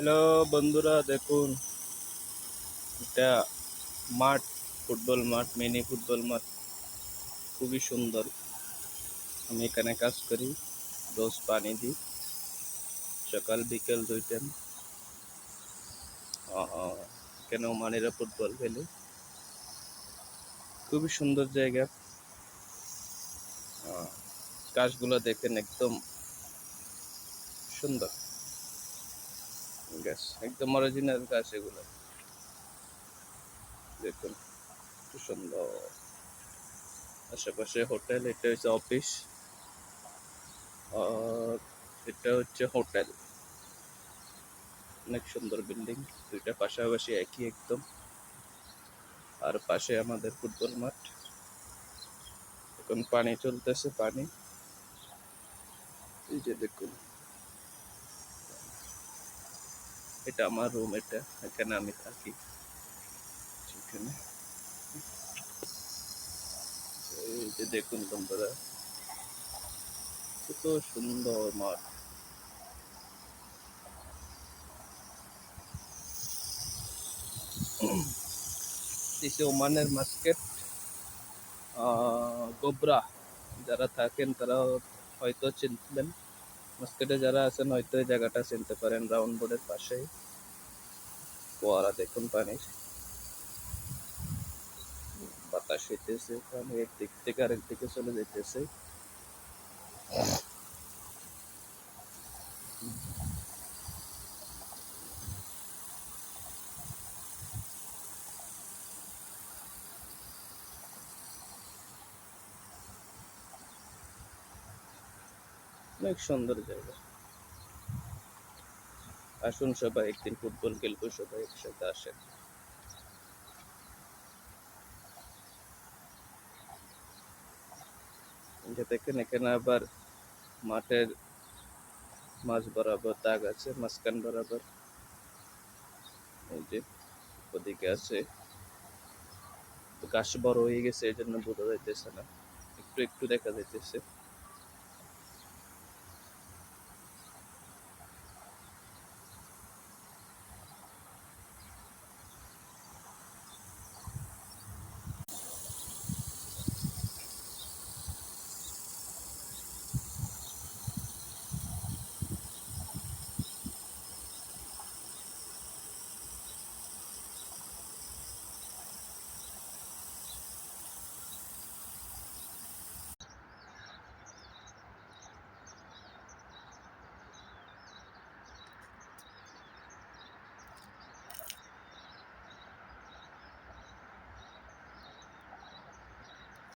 Hello বন্ধুরা, দেখুন এটা মাঠ, ফুটবল মাঠ, মিনি ফুটবল মাঠ। খুবই সুন্দর। আমি এখানে কাজ করি, রোজ পানি দিই, সকাল বিকেল 2 টাইম। এখানে ওমানিরা ফুটবল খেলে। খুবই সুন্দর জায়গা। গাছগুলো দেখেন, একদম সুন্দর গাছ, একদম অরিজিনাল গাছ এগুলো। দেখুন কি সুন্দর। আশেপাশে হোটেল, এটা হচ্ছে অফিস, আর এটা হচ্ছে হোটেল। অনেক সুন্দর বিল্ডিং, দুইটা পাশাপাশি একই একদম। আর পাশে আমাদের ফুটবল মাঠ। এখন পানি চলতেছে, পানি এই যে দেখুন। এটা আমার রুম, এটা এখানে আমি থাকি। সেখানে এই যে দেখুন বন্ধুরা, কত সুন্দর মাঠ। দিছে ওমানের মাস্কেট, গোবরা। যারা থাকেন তারা হয়তো চিনবেন, মাস্কেটে যারা আছেন হয়তো এই জায়গাটা চিনতে পারেন। রাউন্ড বোর্ডের পাশেই ফোয়ারা, দেখুন পানির বাতাস হইতেছে, পানি একদিক থেকে আরেক দিকে চলে যেতেছে। অনেক সুন্দর জায়গা। আসুন সবাই, একদিন ফুটবল খেলবো, সবাই একসাথে আসেন। যে দেখেন এখানে আবার মাঠের মাঝ বরাবর দাগ আছে, মাঝখান বরাবর। এই যে ওদিকে আছে, গাছ বড় হয়ে গেছে এই জন্য বোঝা যাইতেছে না, একটু একটু দেখা যাইতেছে।